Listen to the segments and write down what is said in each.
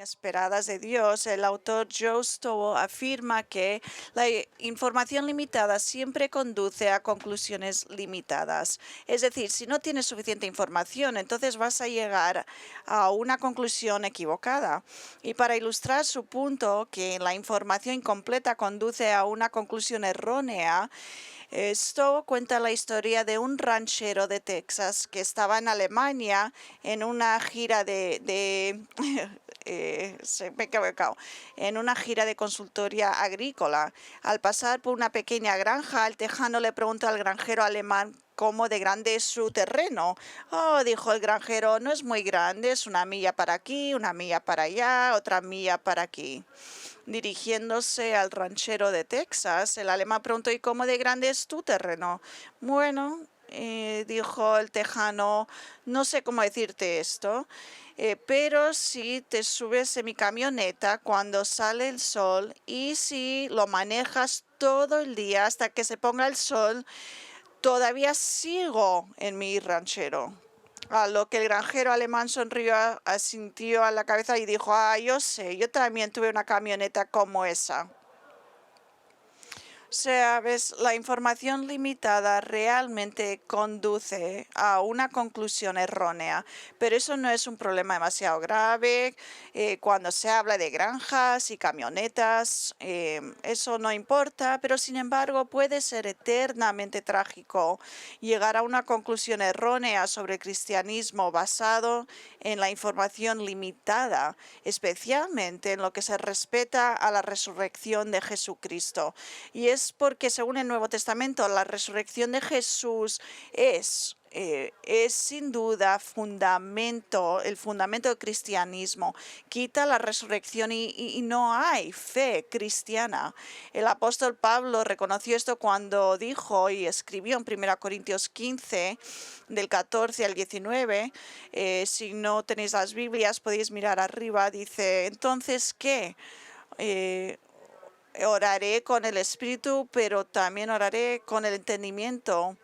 inesperadas de Dios, el autor Joe Stowe afirma que la información limitada siempre conduce a conclusiones limitadas. Es decir, si no tienes suficiente información, entonces vas a llegar a una conclusión equivocada. Y para ilustrar su punto, que la información incompleta conduce a una conclusión errónea, Stowe cuenta la historia de un ranchero de Texas que estaba en Alemania en una gira me he equivocado, en una gira de consultoría agrícola. Al pasar por una pequeña granja, el tejano le preguntó al granjero alemán cómo de grande es su terreno. Oh, dijo el granjero, no es muy grande, es una milla para aquí, una milla para allá, otra milla para aquí. Dirigiéndose al ranchero de Texas, el alemán preguntó, ¿y cómo de grande es tu terreno? Bueno, dijo el tejano, no sé cómo decirte esto, pero si te subes en mi camioneta cuando sale el sol y si lo manejas todo el día hasta que se ponga el sol, todavía sigo en mi ranchero. A lo que el granjero alemán sonrió, asintió a la cabeza y dijo, yo sé, yo también tuve una camioneta como esa. O sea, ves, la información limitada realmente conduce a una conclusión errónea, pero eso no es un problema demasiado grave. Cuando se habla de granjas y camionetas, eso no importa, pero sin embargo puede ser eternamente trágico llegar a una conclusión errónea sobre el cristianismo basado en la información limitada, especialmente en lo que se respeta a la resurrección de Jesucristo. Y es porque según el Nuevo Testamento la resurrección de Jesús es sin duda el fundamento del cristianismo. Quita la resurrección y no hay fe cristiana. El apóstol Pablo reconoció esto cuando dijo y escribió en 1 Corintios 15, del 14 al 19, si no tenéis las Biblias podéis mirar arriba, dice, entonces, ¿qué? Oraré con el espíritu, pero también oraré con el entendimiento,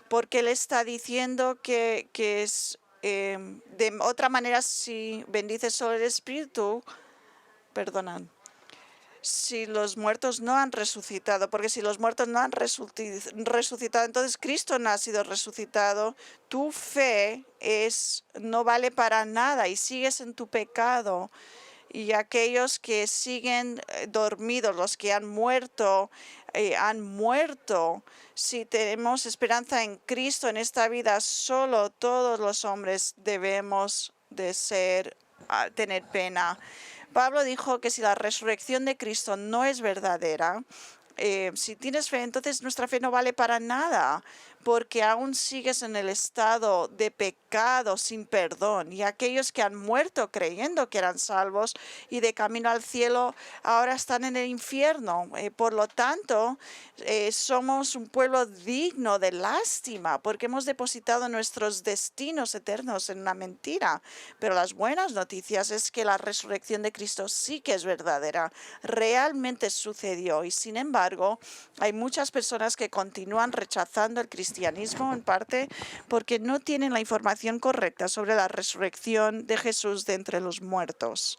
porque él está diciendo que es de otra manera si bendices solo el espíritu, perdonan, si los muertos no han resucitado, porque si los muertos no han resucitado, entonces Cristo no ha sido resucitado, tu fe no vale para nada y sigues en tu pecado. Y aquellos que siguen dormidos, los que han muerto, han muerto. Si tenemos esperanza en Cristo en esta vida, solo todos los hombres debemos de tener pena. Pablo dijo que si la resurrección de Cristo no es verdadera, si tienes fe, entonces nuestra fe no vale para nada, porque aún sigues en el estado de pecado sin perdón. Y aquellos que han muerto creyendo que eran salvos y de camino al cielo, ahora están en el infierno. Por lo tanto, somos un pueblo digno de lástima, porque hemos depositado nuestros destinos eternos en una mentira. Pero las buenas noticias es que la resurrección de Cristo sí que es verdadera, realmente sucedió, y sin embargo, hay muchas personas que continúan rechazando el cristianismo, en parte porque no tienen la información correcta sobre la resurrección de Jesús de entre los muertos.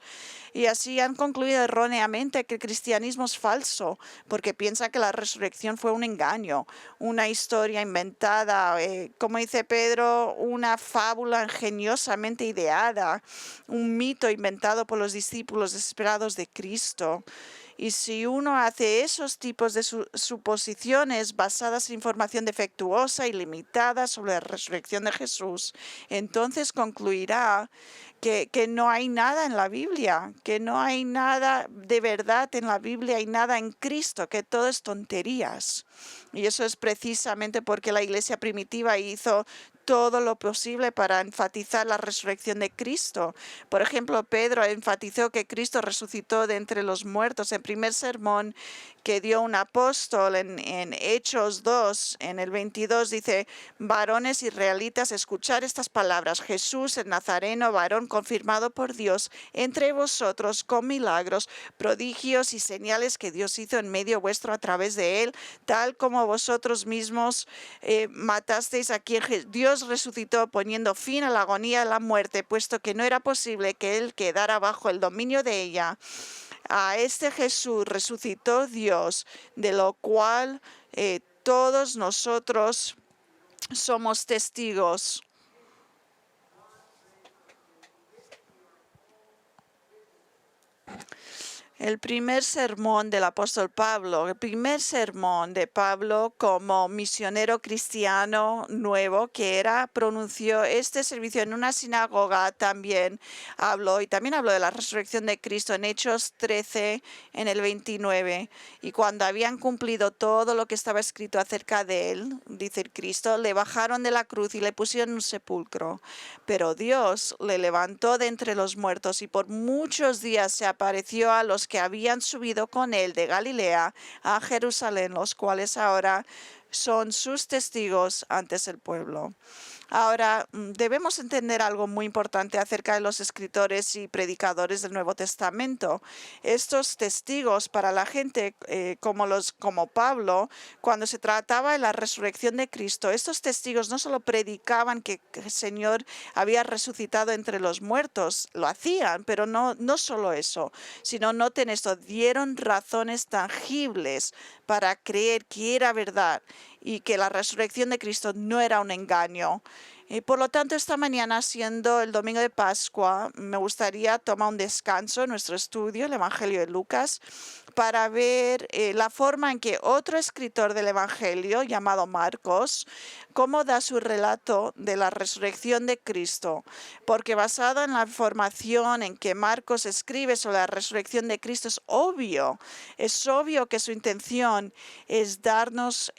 Y así han concluido erróneamente que el cristianismo es falso, porque piensan que la resurrección fue un engaño, una historia inventada, como dice Pedro, una fábula ingeniosamente ideada, un mito inventado por los discípulos desesperados de Cristo. Y si uno hace esos tipos de suposiciones basadas en información defectuosa y limitada sobre la resurrección de Jesús, entonces concluirá que no hay nada en la Biblia, que no hay nada de verdad en la Biblia y nada en Cristo, que todo es tonterías. Y eso es precisamente porque la iglesia primitiva hizo todo lo posible para enfatizar la resurrección de Cristo. Por ejemplo, Pedro enfatizó que Cristo resucitó de entre los muertos. El primer sermón que dio un apóstol en Hechos 2, en el 22, dice, varones israelitas, escuchar estas palabras. Jesús el Nazareno, varón confirmado por Dios entre vosotros con milagros, prodigios y señales que Dios hizo en medio vuestro a través de él, tal como vosotros mismos matasteis a quien Dios resucitó, poniendo fin a la agonía de la muerte, puesto que no era posible que él quedara bajo el dominio de ella. A este Jesús resucitó Dios, de lo cual todos nosotros somos testigos. El primer sermón del apóstol Pablo, el primer sermón de Pablo como misionero cristiano nuevo pronunció este servicio en una sinagoga, también habló de la resurrección de Cristo en Hechos 13, en el 29. Y cuando habían cumplido todo lo que estaba escrito acerca de él, dice el Cristo, le bajaron de la cruz y le pusieron en un sepulcro. Pero Dios le levantó de entre los muertos y por muchos días se apareció a los que habían subido con él de Galilea a Jerusalén, los cuales ahora son sus testigos ante el pueblo. Ahora, debemos entender algo muy importante acerca de los escritores y predicadores del Nuevo Testamento. Estos testigos para la gente como Pablo, cuando se trataba de la resurrección de Cristo, estos testigos no solo predicaban que el Señor había resucitado entre los muertos, lo hacían, pero no solo eso, sino noten esto, dieron razones tangibles para creer que era verdad y que la resurrección de Cristo no era un engaño. Por lo tanto, esta mañana, siendo el domingo de Pascua, me gustaría tomar un descanso en nuestro estudio, el Evangelio de Lucas, para ver la forma en que otro escritor del Evangelio, llamado Marcos, cómo da su relato de la resurrección de Cristo. Porque basado en la información en que Marcos escribe sobre la resurrección de Cristo, es obvio que su intención es darnos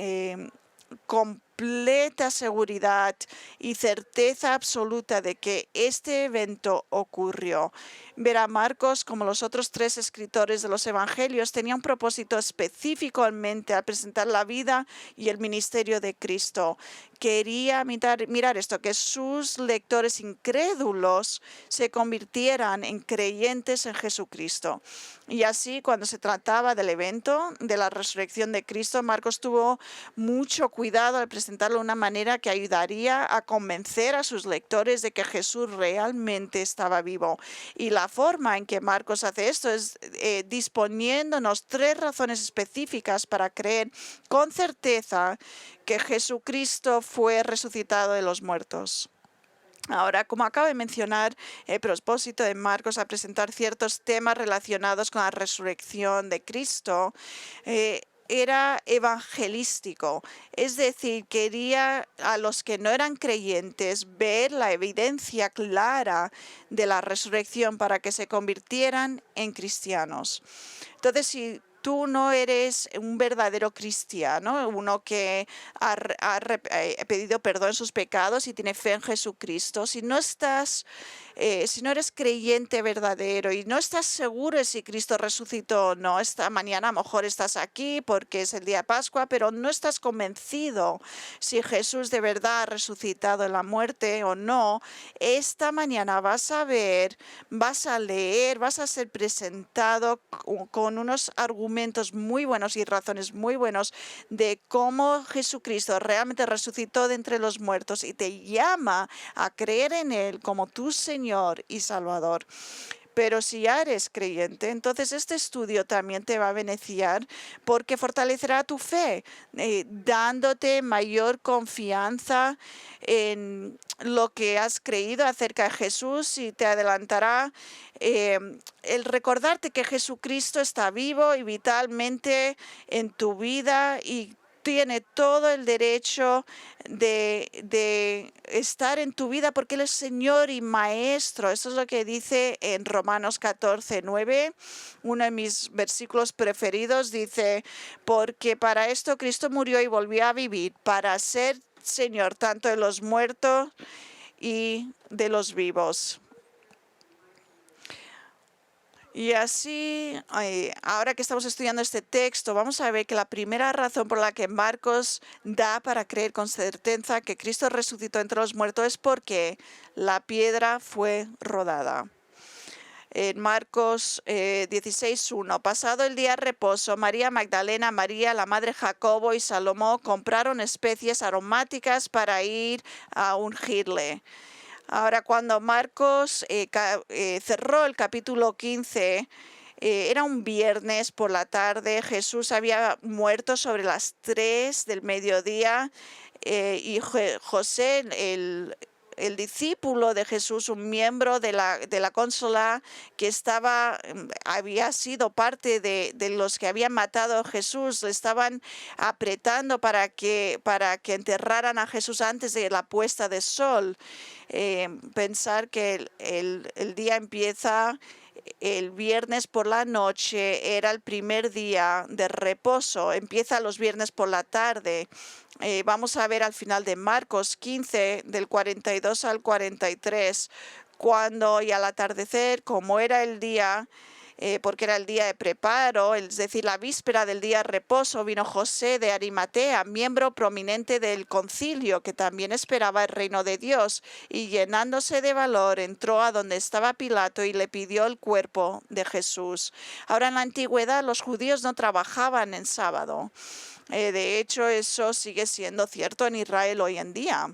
completa seguridad y certeza absoluta de que este evento ocurrió. Verá, Marcos, como los otros tres escritores de los evangelios, tenía un propósito específico en mente al presentar la vida y el ministerio de Cristo. Quería mirar esto, que sus lectores incrédulos se convirtieran en creyentes en Jesucristo. Y así, cuando se trataba del evento de la resurrección de Cristo, Marcos tuvo mucho cuidado al presentarlo de una manera que ayudaría a convencer a sus lectores de que Jesús realmente estaba vivo. Y la forma en que Marcos hace esto es disponiéndonos tres razones específicas para creer con certeza que Jesucristo fue resucitado de los muertos. Ahora, como acabo de mencionar, el propósito de Marcos a presentar ciertos temas relacionados con la resurrección de Cristo era evangelístico, es decir, quería a los que no eran creyentes ver la evidencia clara de la resurrección para que se convirtieran en cristianos. Entonces, si tú no eres un verdadero cristiano, uno que ha pedido perdón en sus pecados y tiene fe en Jesucristo, si no eres creyente verdadero y no estás seguro de si Cristo resucitó o no, esta mañana a lo mejor estás aquí porque es el día de Pascua, pero no estás convencido si Jesús de verdad ha resucitado en la muerte o no, esta mañana vas a ver, vas a leer, vas a ser presentado con unos argumentos muy buenos y razones muy buenos de cómo Jesucristo realmente resucitó de entre los muertos y te llama a creer en Él como tu Señor y Salvador. Pero si ya eres creyente, entonces este estudio también te va a beneficiar porque fortalecerá tu fe, dándote mayor confianza en lo que has creído acerca de Jesús y te adelantará el recordarte que Jesucristo está vivo y vitalmente en tu vida y tiene todo el derecho de estar en tu vida porque Él es Señor y Maestro. Eso es lo que dice en Romanos 14, 9. Uno de mis versículos preferidos dice, porque para esto Cristo murió y volvió a vivir, para ser Señor tanto de los muertos y de los vivos. Y así, ahora que estamos estudiando este texto, vamos a ver que la primera razón por la que Marcos da para creer con certeza que Cristo resucitó entre los muertos es porque la piedra fue rodada. En Marcos 16:1, pasado el día de reposo, María Magdalena, María, la madre de Jacobo y Salomón compraron especies aromáticas para ir a ungirle. Ahora, cuando Marcos cerró el capítulo 15, era un viernes por la tarde, Jesús había muerto sobre las 3 del mediodía y José, el discípulo de Jesús, un miembro de la cónsola que había sido parte de los que habían matado a Jesús, le estaban apretando para que enterraran a Jesús antes de la puesta de sol. Pensar que el día empieza el viernes por la noche, era el primer día de reposo, empieza los viernes por la tarde. Vamos a ver al final de Marcos 15, del 42 al 43, cuando y al atardecer, como era el día, porque era el día de preparo, es decir, la víspera del día de reposo, vino José de Arimatea, miembro prominente del concilio, que también esperaba el reino de Dios, y llenándose de valor, entró a donde estaba Pilato y le pidió el cuerpo de Jesús. Ahora, en la antigüedad los judíos no trabajaban en sábado. De hecho, eso sigue siendo cierto en Israel hoy en día.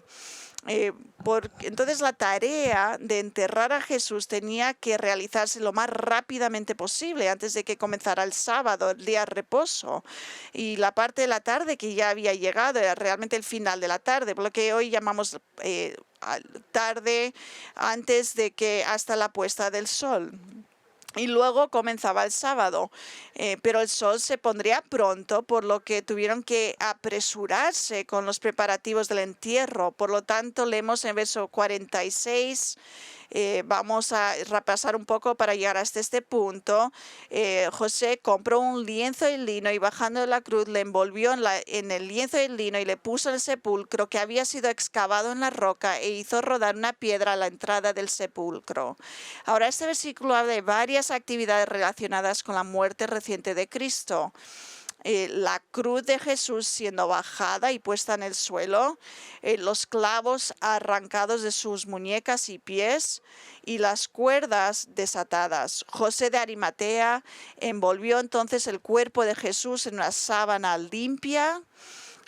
Entonces la tarea de enterrar a Jesús tenía que realizarse lo más rápidamente posible antes de que comenzara el sábado, el día de reposo. Y la parte de la tarde que ya había llegado era realmente el final de la tarde, por lo que hoy llamamos tarde antes de que hasta la puesta del sol. Y luego comenzaba el sábado, pero el sol se pondría pronto, por lo que tuvieron que apresurarse con los preparativos del entierro. Por lo tanto, leemos en verso 46, vamos a repasar un poco para llegar hasta este punto. José compró un lienzo de lino y bajando de la cruz le envolvió en el lienzo de lino y le puso en el sepulcro que había sido excavado en la roca e hizo rodar una piedra a la entrada del sepulcro. Ahora, este versículo habla de varias actividades relacionadas con la muerte reciente de Cristo. La cruz de Jesús siendo bajada y puesta en el suelo, los clavos arrancados de sus muñecas y pies y las cuerdas desatadas. José de Arimatea envolvió entonces el cuerpo de Jesús en una sábana limpia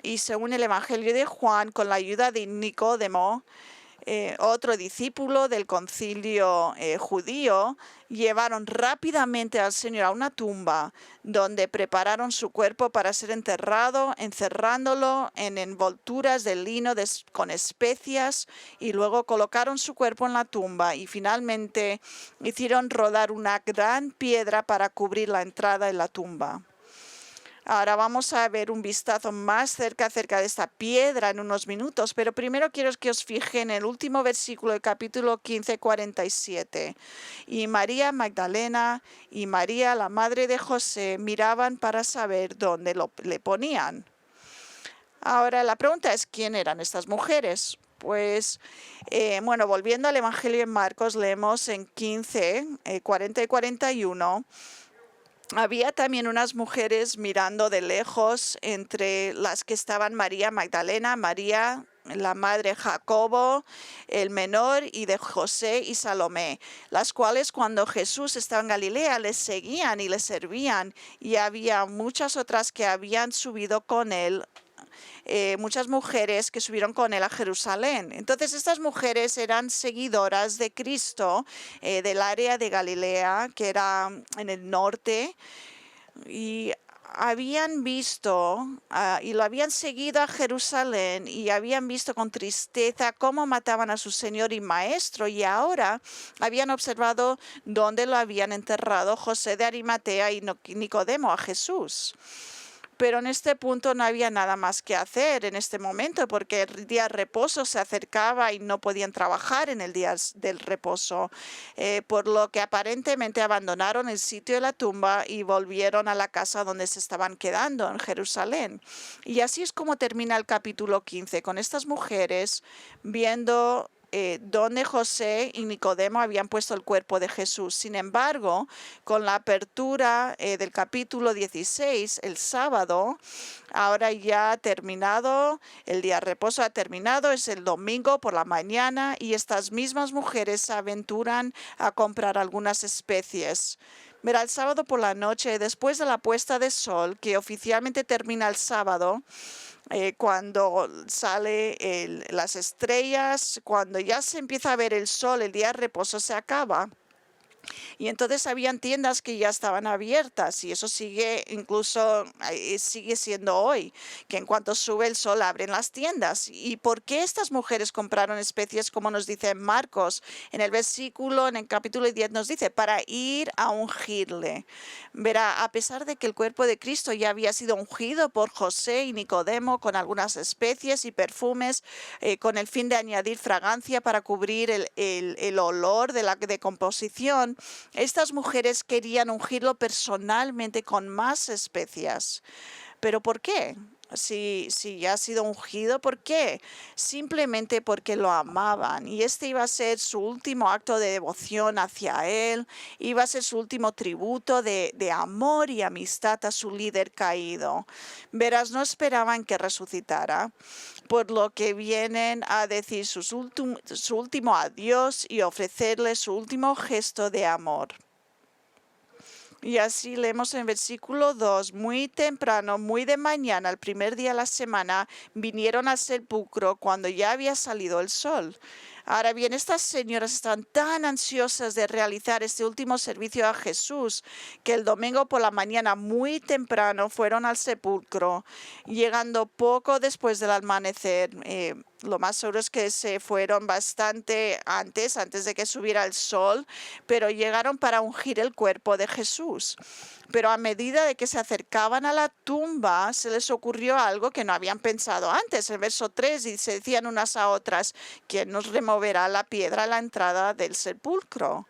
y, según el Evangelio de Juan, con la ayuda de Nicodemo, otro discípulo del concilio judío, llevaron rápidamente al Señor a una tumba donde prepararon su cuerpo para ser enterrado, encerrándolo en envolturas de lino con especias, y luego colocaron su cuerpo en la tumba y finalmente hicieron rodar una gran piedra para cubrir la entrada en la tumba. Ahora vamos a ver un vistazo más cerca acerca de esta piedra en unos minutos, pero primero quiero que os fijen en el último versículo del capítulo 15, 47. Y María Magdalena y María, la madre de José, miraban para saber dónde le ponían. Ahora la pregunta es, ¿quién eran estas mujeres? Pues, volviendo al Evangelio de Marcos, leemos en 15, 40 y 41. Había también unas mujeres mirando de lejos, entre las que estaban María Magdalena, María, la madre de Jacobo, el menor, y de José y Salomé, las cuales cuando Jesús estaba en Galilea les seguían y les servían, y había muchas otras que habían subido con él, muchas mujeres que subieron con él a Jerusalén. Entonces estas mujeres eran seguidoras de Cristo, del área de Galilea, que era en el norte, y habían visto y lo habían seguido a Jerusalén y habían visto con tristeza cómo mataban a su Señor y Maestro, y ahora habían observado dónde lo habían enterrado José de Arimatea y Nicodemo a Jesús. Pero en este punto no había nada más que hacer en este momento, porque el día de reposo se acercaba y no podían trabajar en el día del reposo, por lo que aparentemente abandonaron el sitio de la tumba y volvieron a la casa donde se estaban quedando, en Jerusalén. Y así es como termina el capítulo 15, con estas mujeres viendo donde José y Nicodemo habían puesto el cuerpo de Jesús. Sin embargo, con la apertura del capítulo 16, el sábado, ahora ya ha terminado, el día de reposo ha terminado, es el domingo por la mañana y estas mismas mujeres se aventuran a comprar algunas especies. Verá, el sábado por la noche, después de la puesta de sol, que oficialmente termina el sábado, cuando sale las estrellas, cuando ya se empieza a ver el sol, el día de reposo se acaba. Y entonces habían tiendas que ya estaban abiertas y eso sigue incluso, sigue siendo hoy, que en cuanto sube el sol abren las tiendas. ¿Y por qué estas mujeres compraron especies, como nos dice Marcos? En el versículo, en el capítulo 10 nos dice, para ir a ungirle. Verá, a pesar de que el cuerpo de Cristo ya había sido ungido por José y Nicodemo con algunas especies y perfumes, con el fin de añadir fragancia para cubrir el olor de la decomposición, estas mujeres querían ungirlo personalmente con más especias. ¿Pero por qué? Si ya ha sido ungido, ¿por qué? Simplemente porque lo amaban y este iba a ser su último acto de devoción hacia él, iba a ser su último tributo de amor y amistad a su líder caído. Verás, no esperaban que resucitara, por lo que vienen a decir su último adiós y ofrecerle su último gesto de amor. Y así leemos en versículo 2, muy temprano, muy de mañana, el primer día de la semana, vinieron al sepulcro cuando ya había salido el sol. Ahora bien, estas señoras están tan ansiosas de realizar este último servicio a Jesús que el domingo por la mañana muy temprano fueron al sepulcro, llegando poco después del amanecer. Lo más seguro es que se fueron bastante antes de que subiera el sol, pero llegaron para ungir el cuerpo de Jesús. Pero a medida de que se acercaban a la tumba, se les ocurrió algo que no habían pensado antes. El verso 3, y se decían unas a otras, ¿quién nos removerá la piedra a la entrada del sepulcro?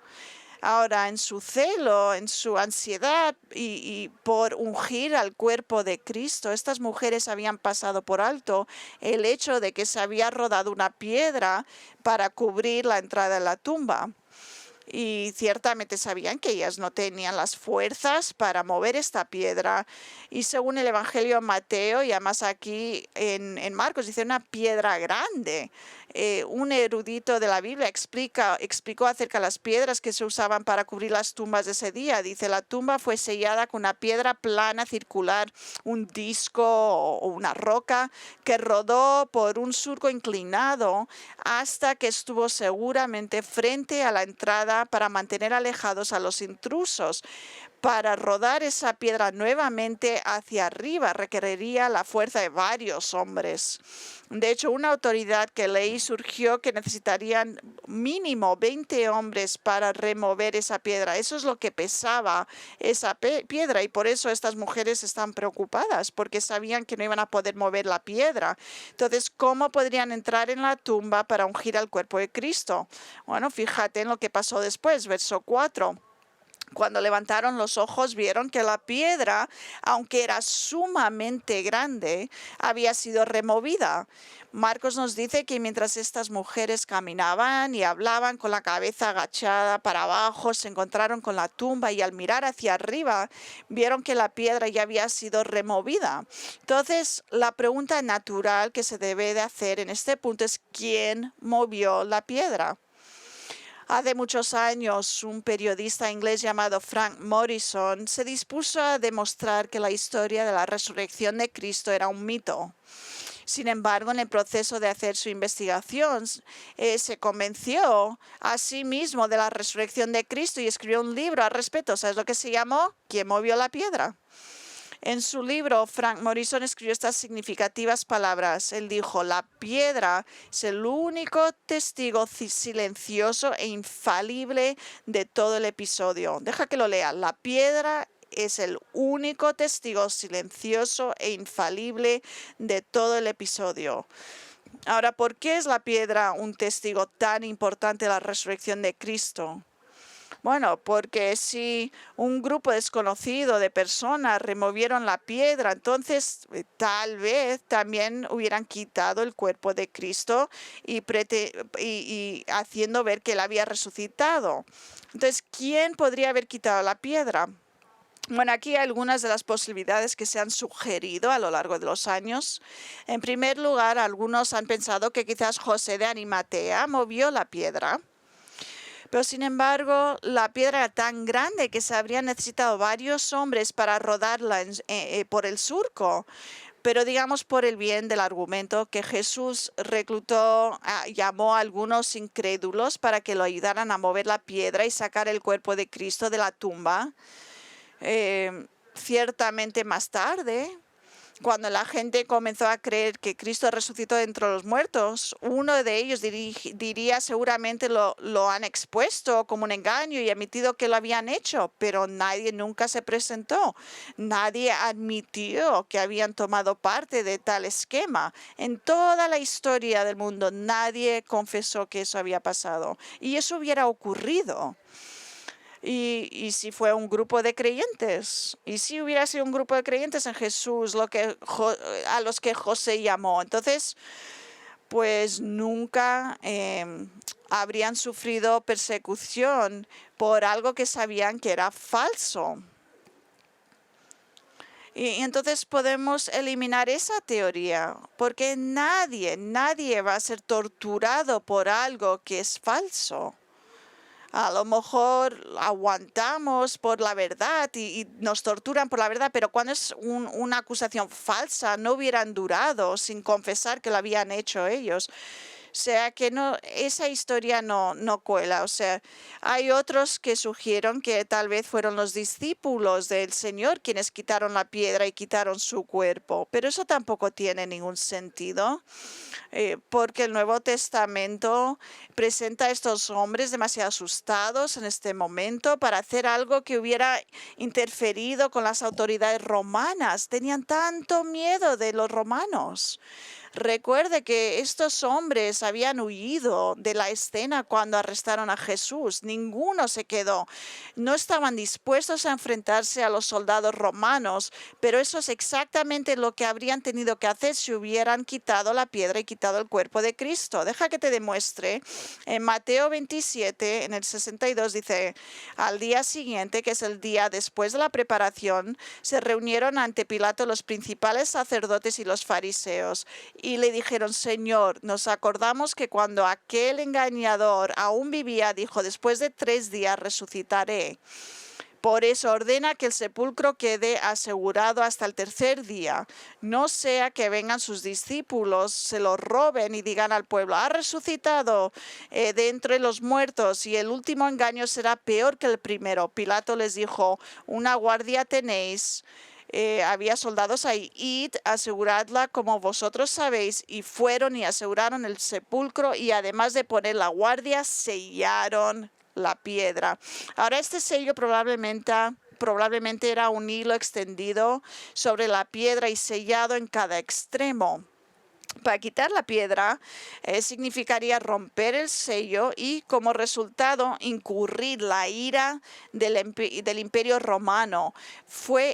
Ahora, en su celo, en su ansiedad y por ungir al cuerpo de Cristo, estas mujeres habían pasado por alto el hecho de que se había rodado una piedra para cubrir la entrada de la tumba. Y ciertamente sabían que ellas no tenían las fuerzas para mover esta piedra. Y según el Evangelio de Mateo, y además aquí en Marcos, dice una piedra grande. Un erudito de la Biblia explicó acerca de las piedras que se usaban para cubrir las tumbas de ese día. Dice, la tumba fue sellada con una piedra plana, circular, un disco o una roca que rodó por un surco inclinado hasta que estuvo seguramente frente a la entrada para mantener alejados a los intrusos. Para rodar esa piedra nuevamente hacia arriba requeriría la fuerza de varios hombres. De hecho, una autoridad que leí surgió que necesitarían mínimo 20 hombres para remover esa piedra. Eso es lo que pesaba esa piedra y por eso estas mujeres están preocupadas, porque sabían que no iban a poder mover la piedra. Entonces, ¿cómo podrían entrar en la tumba para ungir al cuerpo de Cristo? Bueno, fíjate en lo que pasó después, verso 4. Cuando levantaron los ojos vieron que la piedra, aunque era sumamente grande, había sido removida. Marcos nos dice que mientras estas mujeres caminaban y hablaban con la cabeza agachada para abajo, se encontraron con la tumba y al mirar hacia arriba vieron que la piedra ya había sido removida. Entonces, la pregunta natural que se debe de hacer en este punto es ¿quién movió la piedra? Hace muchos años, un periodista inglés llamado Frank Morrison se dispuso a demostrar que la historia de la resurrección de Cristo era un mito. Sin embargo, en el proceso de hacer su investigación, se convenció a sí mismo de la resurrección de Cristo y escribió un libro al respecto. ¿Sabes lo que se llamó? ¿Quién movió la piedra? En su libro, Frank Morrison escribió estas significativas palabras. Él dijo, la piedra es el único testigo silencioso e infalible de todo el episodio. Deja que lo lea. La piedra es el único testigo silencioso e infalible de todo el episodio. Ahora, ¿por qué es la piedra un testigo tan importante de la resurrección de Cristo? Bueno, porque si un grupo desconocido de personas removieron la piedra, entonces tal vez también hubieran quitado el cuerpo de Cristo y haciendo ver que él había resucitado. Entonces, ¿quién podría haber quitado la piedra? Bueno, aquí hay algunas de las posibilidades que se han sugerido a lo largo de los años. En primer lugar, algunos han pensado que quizás José de Arimatea movió la piedra. Pero sin embargo, la piedra era tan grande que se habrían necesitado varios hombres para rodarla por el surco. Pero digamos por el bien del argumento que Jesús reclutó, llamó a algunos incrédulos para que lo ayudaran a mover la piedra y sacar el cuerpo de Cristo de la tumba. Ciertamente más tarde, cuando la gente comenzó a creer que Cristo resucitó de entre los muertos, uno de ellos diría seguramente lo han expuesto como un engaño y admitido que lo habían hecho, pero nadie nunca se presentó. Nadie admitió que habían tomado parte de tal esquema. En toda la historia del mundo, nadie confesó que eso había pasado. Y eso hubiera ocurrido. Y si fue un grupo de creyentes, y si hubiera sido un grupo de creyentes en Jesús a los que José llamó, entonces pues nunca habrían sufrido persecución por algo que sabían que era falso. Y entonces podemos eliminar esa teoría, porque nadie va a ser torturado por algo que es falso. A lo mejor aguantamos por la verdad y nos torturan por la verdad, pero cuando es una acusación falsa, no hubieran durado sin confesar que lo habían hecho ellos. O sea que no, esa historia no cuela. O sea, hay otros que sugieren que tal vez fueron los discípulos del Señor quienes quitaron la piedra y quitaron su cuerpo, pero eso tampoco tiene ningún sentido. Porque el Nuevo Testamento presenta a estos hombres demasiado asustados en este momento para hacer algo que hubiera interferido con las autoridades romanas. Tenían tanto miedo de los romanos. Recuerde que estos hombres habían huido de la escena cuando arrestaron a Jesús. Ninguno se quedó. No estaban dispuestos a enfrentarse a los soldados romanos, pero eso es exactamente lo que habrían tenido que hacer si hubieran quitado la piedra y quitado el cuerpo de Cristo. Deja que te demuestre. En Mateo 27, en el 62, dice, al día siguiente, que es el día después de la preparación, se reunieron ante Pilato los principales sacerdotes y los fariseos y le dijeron, Señor, nos acordamos que cuando aquel engañador aún vivía, dijo, después de 3 días resucitaré. Por eso ordena que el sepulcro quede asegurado hasta el tercer día. No sea que vengan sus discípulos, se lo roben y digan al pueblo, ha resucitado de entre los muertos y el último engaño será peor que el primero. Pilato les dijo, una guardia tenéis. Había soldados ahí, id, aseguradla como vosotros sabéis, y fueron y aseguraron el sepulcro y además de poner la guardia, sellaron la piedra. Ahora este sello probablemente era un hilo extendido sobre la piedra y sellado en cada extremo. Para quitar la piedra significaría romper el sello y como resultado incurrir la ira del Imperio Romano.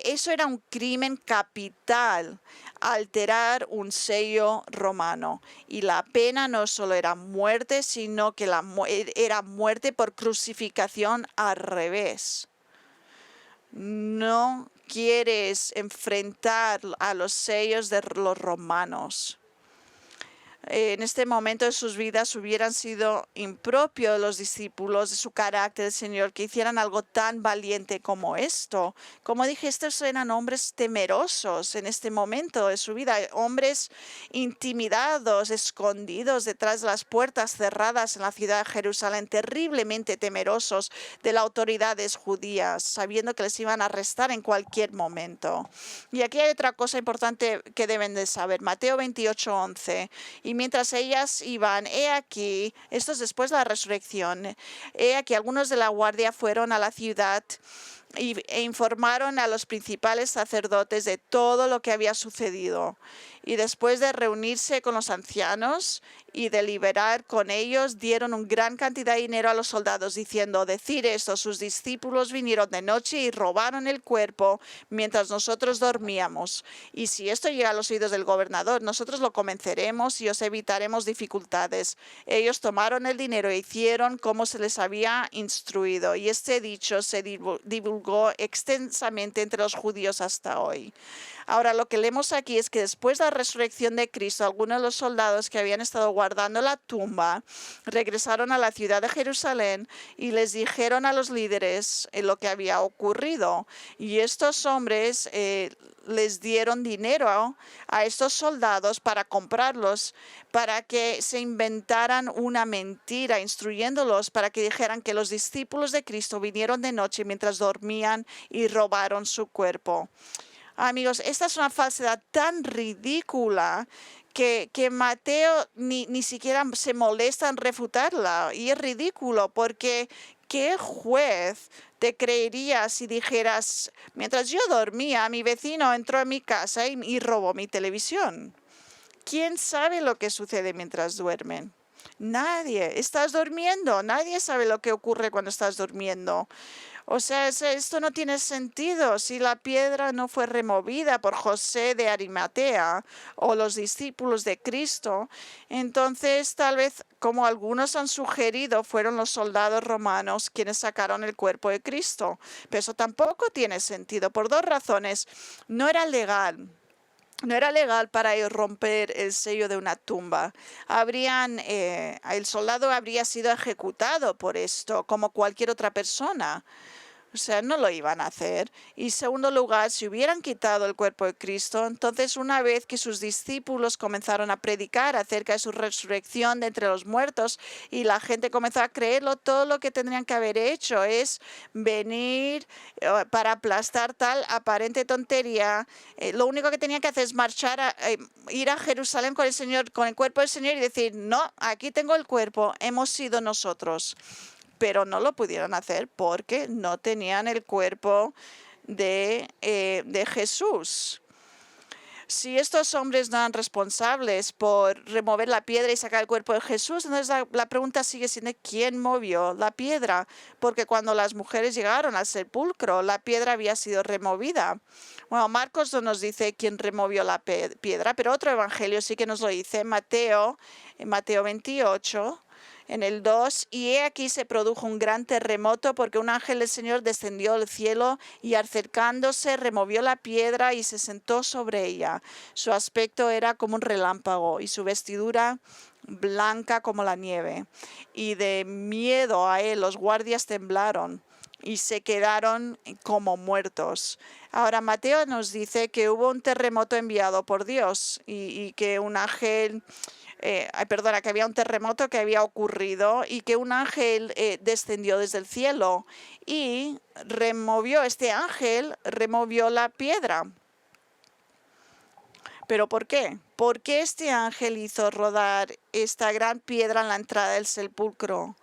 Eso era un crimen capital, alterar un sello romano. Y la pena no solo era muerte, sino que era muerte por crucificación al revés. No quieres enfrentar a los sellos de los romanos. En este momento de sus vidas hubieran sido impropio de los discípulos, de su carácter, del Señor, que hicieran algo tan valiente como esto. Como dije, estos eran hombres temerosos en este momento de su vida, hombres intimidados, escondidos detrás de las puertas cerradas en la ciudad de Jerusalén, terriblemente temerosos de las autoridades judías, sabiendo que les iban a arrestar en cualquier momento. Y aquí hay otra cosa importante que deben de saber. Mateo 28:11. Y mientras ellas iban, he aquí, esto es después de la resurrección, he aquí algunos de la guardia fueron a la ciudad e informaron a los principales sacerdotes de todo lo que había sucedido. Y después de reunirse con los ancianos y deliberar con ellos, dieron una gran cantidad de dinero a los soldados, diciendo: decir esto, sus discípulos vinieron de noche y robaron el cuerpo mientras nosotros dormíamos. Y si esto llega a los oídos del gobernador, nosotros lo convenceremos y os evitaremos dificultades. Ellos tomaron el dinero e hicieron como se les había instruido. Y este dicho se divulgó extensamente entre los judíos hasta hoy. Ahora, lo que leemos aquí es que después de la resurrección de Cristo, algunos de los soldados que habían estado guardando la tumba regresaron a la ciudad de Jerusalén y les dijeron a los líderes lo que había ocurrido. Y estos hombres les dieron dinero a estos soldados para comprarlos, para que se inventaran una mentira, instruyéndolos para que dijeran que los discípulos de Cristo vinieron de noche mientras dormían y robaron su cuerpo. Amigos, esta es una falsedad tan ridícula que Mateo ni siquiera se molesta en refutarla. Y es ridículo porque ¿qué juez te creería si dijeras: mientras yo dormía, mi vecino entró en mi casa y robó mi televisión? ¿Quién sabe lo que sucede mientras duermen? Nadie. Estás durmiendo. Nadie sabe lo que ocurre cuando estás durmiendo. O sea, esto no tiene sentido. Si la piedra no fue removida por José de Arimatea o los discípulos de Cristo, entonces tal vez, como algunos han sugerido, fueron los soldados romanos quienes sacaron el cuerpo de Cristo. Pero eso tampoco tiene sentido por dos razones. No era legal. No era legal para ellos romper el sello de una tumba. El soldado habría sido ejecutado por esto, como cualquier otra persona. O sea, no lo iban a hacer. Y en segundo lugar, si hubieran quitado el cuerpo de Cristo, entonces una vez que sus discípulos comenzaron a predicar acerca de su resurrección de entre los muertos y la gente comenzó a creerlo, todo lo que tendrían que haber hecho es venir para aplastar tal aparente tontería. Lo único que tenían que hacer es ir a Jerusalén con el Señor, con el cuerpo del Señor y decir: no, aquí tengo el cuerpo, hemos sido nosotros. Pero no lo pudieron hacer porque no tenían el cuerpo de Jesús. Si estos hombres no eran responsables por remover la piedra y sacar el cuerpo de Jesús, entonces la pregunta sigue siendo: ¿quién movió la piedra? Porque cuando las mujeres llegaron al sepulcro, la piedra había sido removida. Bueno, Marcos no nos dice quién removió la piedra, pero otro evangelio sí que nos lo dice, en Mateo 28. En el 2, y he aquí se produjo un gran terremoto porque un ángel del Señor descendió del cielo y acercándose removió la piedra y se sentó sobre ella. Su aspecto era como un relámpago y su vestidura blanca como la nieve. Y de miedo a él los guardias temblaron y se quedaron como muertos. Ahora Mateo nos dice que hubo un terremoto enviado por Dios y que un ángel... que había un terremoto que había ocurrido y que un ángel descendió desde el cielo y removió la piedra. ¿Pero por qué? ¿Por qué este ángel hizo rodar esta gran piedra en la entrada del sepulcro?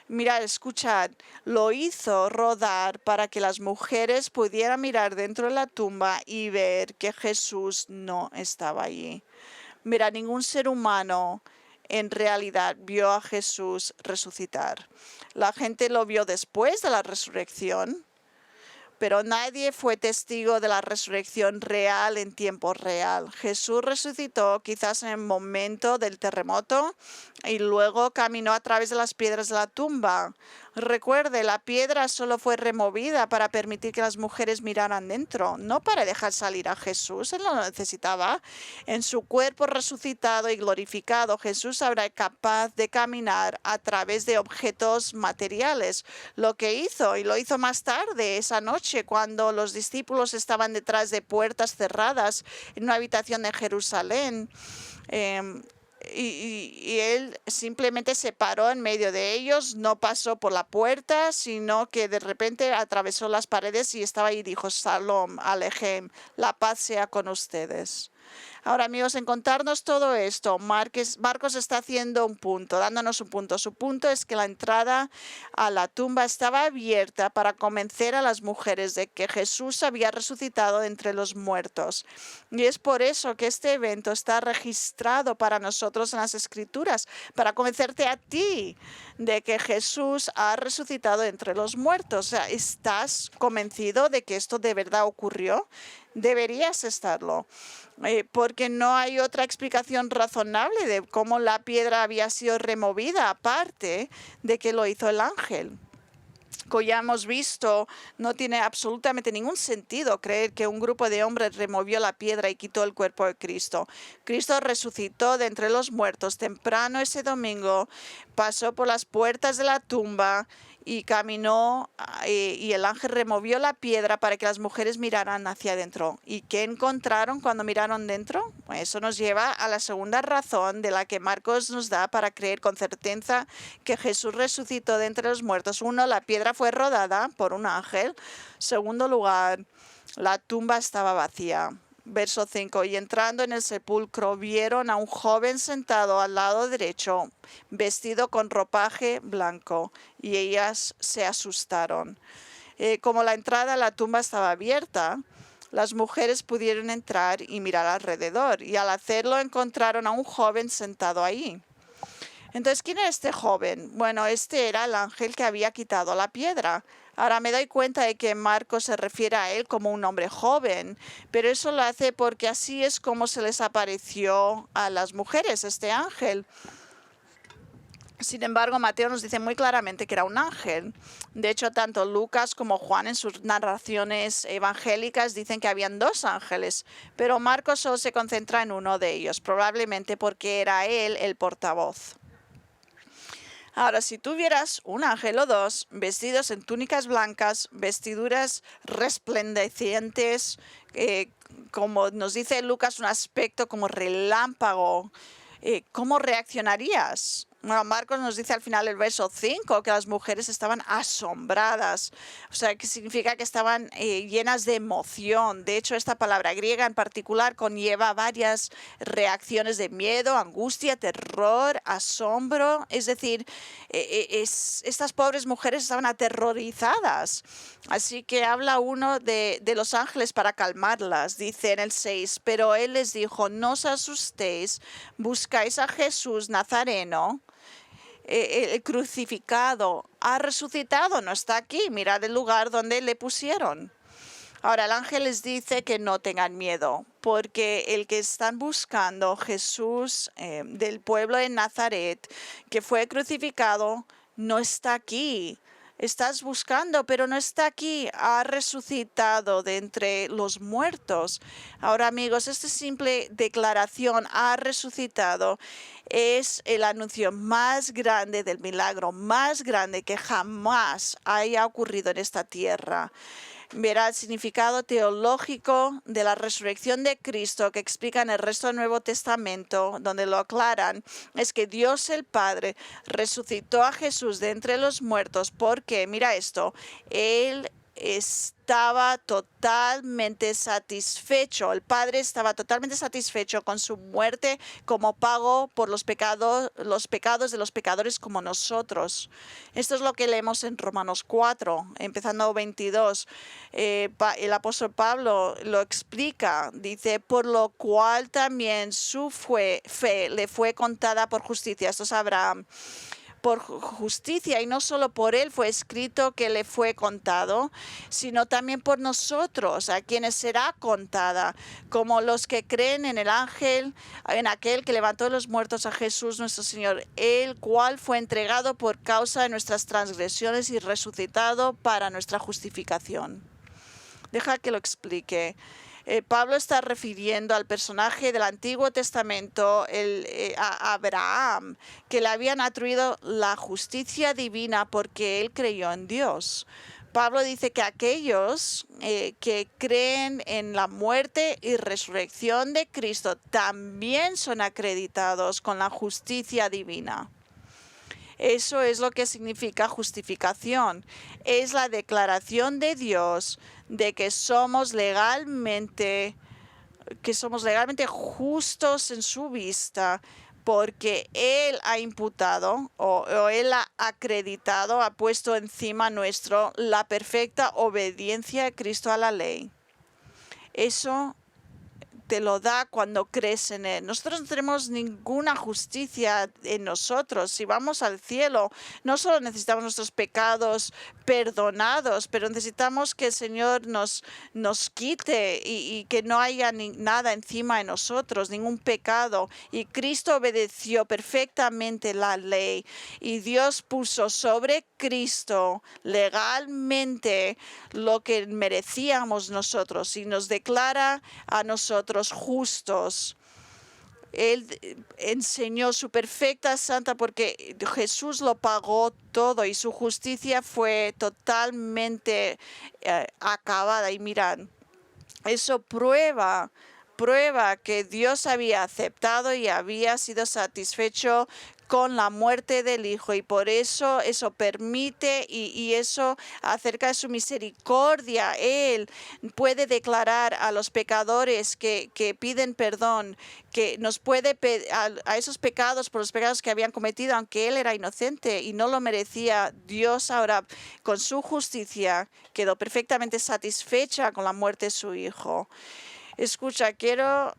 Mirad, escuchad, lo hizo rodar para que las mujeres pudieran mirar dentro de la tumba y ver que Jesús no estaba allí. Mira, ningún ser humano en realidad vio a Jesús resucitar. La gente lo vio después de la resurrección, pero nadie fue testigo de la resurrección real en tiempo real. Jesús resucitó quizás en el momento del terremoto y luego caminó a través de las piedras de la tumba. Recuerde, la piedra solo fue removida para permitir que las mujeres miraran dentro, no para dejar salir a Jesús. Él no lo necesitaba. En su cuerpo resucitado y glorificado, Jesús habrá capaz de caminar a través de objetos materiales. Lo que hizo, y lo hizo más tarde, esa noche, cuando los discípulos estaban detrás de puertas cerradas en una habitación de Jerusalén. Y él simplemente se paró en medio de ellos, no pasó por la puerta, sino que de repente atravesó las paredes y estaba ahí y dijo: Shalom Alejem, la paz sea con ustedes. Ahora, amigos, en contarnos todo esto, Marcos está haciendo un punto, dándonos un punto. Su punto es que la entrada a la tumba estaba abierta para convencer a las mujeres de que Jesús había resucitado de entre los muertos. Y es por eso que este evento está registrado para nosotros en las Escrituras, para convencerte a ti de que Jesús ha resucitado de entre los muertos. O sea, ¿estás convencido de que esto de verdad ocurrió? Deberías estarlo, porque no hay otra explicación razonable de cómo la piedra había sido removida, aparte de que lo hizo el ángel. Como ya hemos visto, no tiene absolutamente ningún sentido creer que un grupo de hombres removió la piedra y quitó el cuerpo de Cristo. Cristo resucitó de entre los muertos temprano ese domingo, pasó por las puertas de la tumba y caminó, y el ángel removió la piedra para que las mujeres miraran hacia adentro. ¿Y qué encontraron cuando miraron dentro? Pues eso nos lleva a la segunda razón de la que Marcos nos da para creer con certeza que Jesús resucitó de entre los muertos. Uno, la piedra fue rodada por un ángel. Segundo lugar, la tumba estaba vacía. Verso 5, y entrando en el sepulcro vieron a un joven sentado al lado derecho, vestido con ropaje blanco, y ellas se asustaron. Como la entrada a la tumba estaba abierta, las mujeres pudieron entrar y mirar alrededor, y al hacerlo encontraron a un joven sentado ahí. Entonces, ¿quién era este joven? Bueno, este era el ángel que había quitado la piedra. Ahora me doy cuenta de que Marcos se refiere a él como un hombre joven, pero eso lo hace porque así es como se les apareció a las mujeres, este ángel. Sin embargo, Mateo nos dice muy claramente que era un ángel. De hecho, tanto Lucas como Juan en sus narraciones evangélicas dicen que habían dos ángeles, pero Marcos solo se concentra en uno de ellos, probablemente porque era él el portavoz. Ahora, si tuvieras un ángel o dos vestidos en túnicas blancas, vestiduras resplandecientes, como nos dice Lucas, un aspecto como relámpago, ¿cómo reaccionarías? Bueno, Marcos nos dice al final del verso 5 que las mujeres estaban asombradas, o sea, que significa que estaban llenas de emoción. De hecho, esta palabra griega en particular conlleva varias reacciones de miedo, angustia, terror, asombro. Es decir, estas pobres mujeres estaban aterrorizadas. Así que habla uno de los ángeles para calmarlas. Dice en el 6, pero él les dijo, no os asustéis, buscáis a Jesús Nazareno, el crucificado, ha resucitado, no está aquí, mirad el lugar donde le pusieron. Ahora el ángel les dice que no tengan miedo, porque el que están buscando, Jesús del pueblo de Nazaret, que fue crucificado, no está aquí. Estás buscando, pero no está aquí. Ha resucitado de entre los muertos. Ahora, amigos, esta simple declaración, ha resucitado, es el anuncio más grande del milagro, más grande que jamás haya ocurrido en esta tierra. Verá el significado teológico de la resurrección de Cristo que explican el resto del Nuevo Testamento, donde lo aclaran, es que Dios el Padre resucitó a Jesús de entre los muertos porque, mira esto, Él estaba totalmente satisfecho, el Padre estaba totalmente satisfecho con su muerte como pago por los pecados de los pecadores como nosotros. Esto es lo que leemos en Romanos 4, empezando 22. El apóstol Pablo lo explica, dice, por lo cual también su fe le fue contada por justicia. Esto es Abraham. Por justicia, y no solo por él fue escrito que le fue contado, sino también por nosotros, a quienes será contada, como los que creen en el ángel, en aquel que levantó de los muertos a Jesús nuestro Señor, el cual fue entregado por causa de nuestras transgresiones y resucitado para nuestra justificación. Deja que lo explique. Pablo está refiriendo al personaje del Antiguo Testamento, a Abraham, que le habían atribuido la justicia divina porque él creyó en Dios. Pablo dice que aquellos que creen en la muerte y resurrección de Cristo también son acreditados con la justicia divina. Eso es lo que significa justificación. Es la declaración de Dios de que somos legalmente que somos legalmente justos en su vista, porque Él ha imputado o Él ha acreditado, ha puesto encima nuestro la perfecta obediencia de Cristo a la ley. Eso te lo da cuando crees en Él. Nosotros no tenemos ninguna justicia en nosotros. Si vamos al cielo, no solo necesitamos nuestros pecados perdonados, pero necesitamos que el Señor nos quite y que no haya nada encima de nosotros, ningún pecado. Y Cristo obedeció perfectamente la ley. Y Dios puso sobre Cristo legalmente lo que merecíamos nosotros y nos declara a nosotros justos. Él enseñó su perfecta santa porque Jesús lo pagó todo y su justicia fue totalmente acabada. Y mirad, eso prueba que Dios había aceptado y había sido satisfecho con la muerte del Hijo, y por eso permite y eso acerca de su misericordia. Él puede declarar a los pecadores que piden perdón, que nos puede a esos pecados por los pecados que habían cometido, aunque Él era inocente y no lo merecía. Dios ahora con su justicia quedó perfectamente satisfecha con la muerte de su Hijo. Escucha, quiero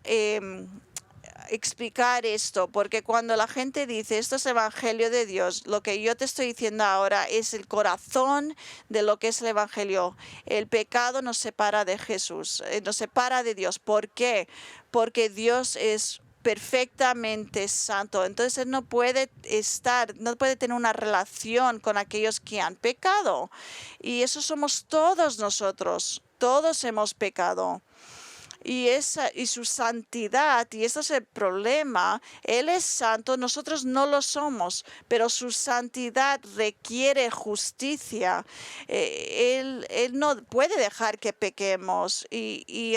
explicar esto, porque cuando la gente dice esto es evangelio de Dios, lo que yo te estoy diciendo ahora es el corazón de lo que es el evangelio. El pecado nos separa de Jesús, nos separa de Dios. ¿Por qué? Porque Dios es perfectamente santo. Entonces Él no puede tener una relación con aquellos que han pecado. Y eso somos todos nosotros. Todos hemos pecado. Y su santidad, y ese es el problema. Él es santo, nosotros no lo somos, pero su santidad requiere justicia. Él no puede dejar que pequemos, y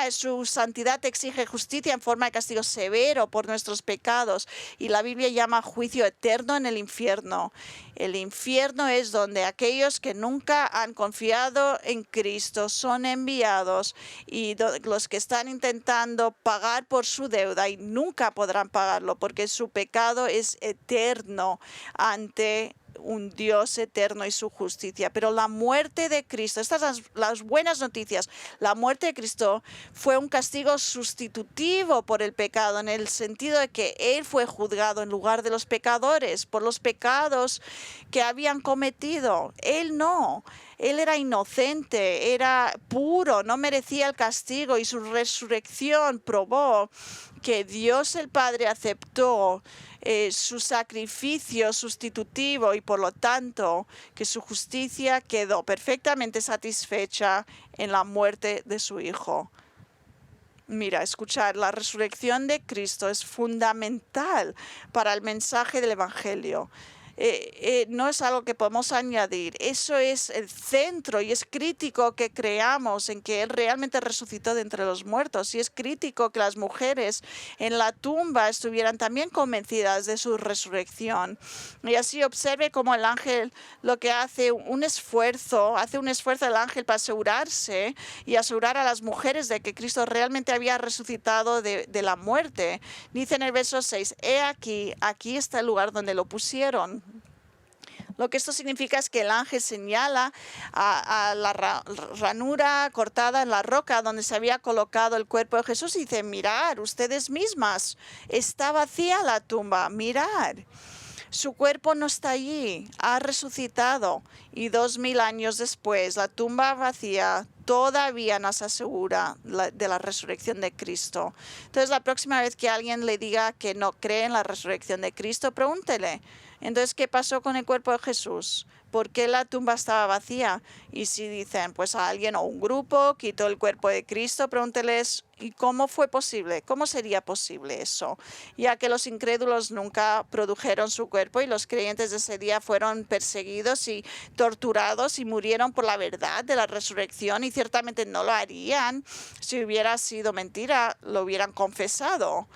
su santidad exige justicia en forma de castigo severo por nuestros pecados, y la Biblia llama juicio eterno en el infierno. El infierno es donde aquellos que nunca han confiado en Cristo son enviados, y los que están intentando pagar por su deuda y nunca podrán pagarlo porque su pecado es eterno ante un Dios eterno y su justicia. Pero la muerte de Cristo, estas son las buenas noticias. La muerte de Cristo fue un castigo sustitutivo por el pecado, en el sentido de que Él fue juzgado en lugar de los pecadores por los pecados que habían cometido. Él no. Él era inocente, era puro, no merecía el castigo, y su resurrección probó que Dios el Padre aceptó su sacrificio sustitutivo, y por lo tanto que su justicia quedó perfectamente satisfecha en la muerte de su Hijo. Mira, escuchar, la resurrección de Cristo es fundamental para el mensaje del Evangelio. No es algo que podemos añadir. Eso es el centro, y es crítico que creamos en que Él realmente resucitó de entre los muertos, y es crítico que las mujeres en la tumba estuvieran también convencidas de su resurrección. Y así observe cómo el ángel lo que hace un esfuerzo el ángel para asegurarse y asegurar a las mujeres de que Cristo realmente había resucitado de la muerte. Dice en el verso 6, he aquí está el lugar donde lo pusieron. Lo que esto significa es que el ángel señala a la ranura cortada en la roca donde se había colocado el cuerpo de Jesús, y dice, mirad ustedes mismas, está vacía la tumba, mirad. Su cuerpo no está allí, ha resucitado, y 2000 años después la tumba vacía todavía nos asegura de la resurrección de Cristo. Entonces, la próxima vez que alguien le diga que no cree en la resurrección de Cristo, pregúntele, entonces, ¿qué pasó con el cuerpo de Jesús? ¿Por qué la tumba estaba vacía? Y si dicen, pues alguien o un grupo quitó el cuerpo de Cristo, pregúnteles, ¿y cómo fue posible? ¿Cómo sería posible eso? Ya que los incrédulos nunca produjeron su cuerpo, y los creyentes de ese día fueron perseguidos y torturados y murieron por la verdad de la resurrección, y ciertamente no lo harían si hubiera sido mentira, lo hubieran confesado.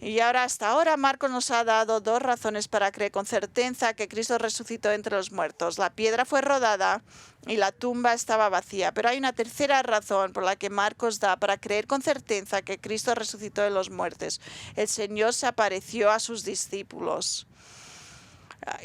Y ahora, hasta ahora, Marcos nos ha dado dos razones para creer con certeza que Cristo resucitó entre los muertos. La piedra fue rodada y la tumba estaba vacía. Pero hay una tercera razón por la que Marcos da para creer con certeza que Cristo resucitó de los muertos. El Señor se apareció a sus discípulos.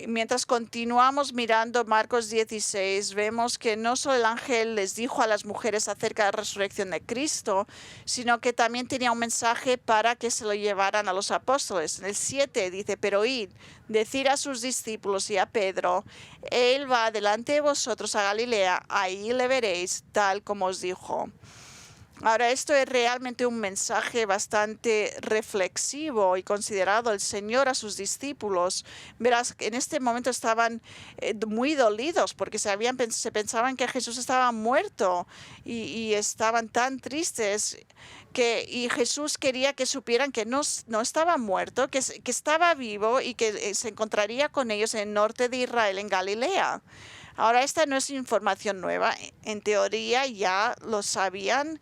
Mientras continuamos mirando Marcos 16, vemos que no solo el ángel les dijo a las mujeres acerca de la resurrección de Cristo, sino que también tenía un mensaje para que se lo llevaran a los apóstoles. En el 7 dice, pero id, decir a sus discípulos y a Pedro, él va delante de vosotros a Galilea, ahí le veréis, tal como os dijo. Ahora, esto es realmente un mensaje bastante reflexivo y considerado. El Señor a sus discípulos, verás, en este momento estaban muy dolidos porque se pensaban que Jesús estaba muerto y estaban tan tristes y Jesús quería que supieran que no estaba muerto, que estaba vivo y que se encontraría con ellos en el norte de Israel, en Galilea. Ahora, esta no es información nueva. En teoría ya lo sabían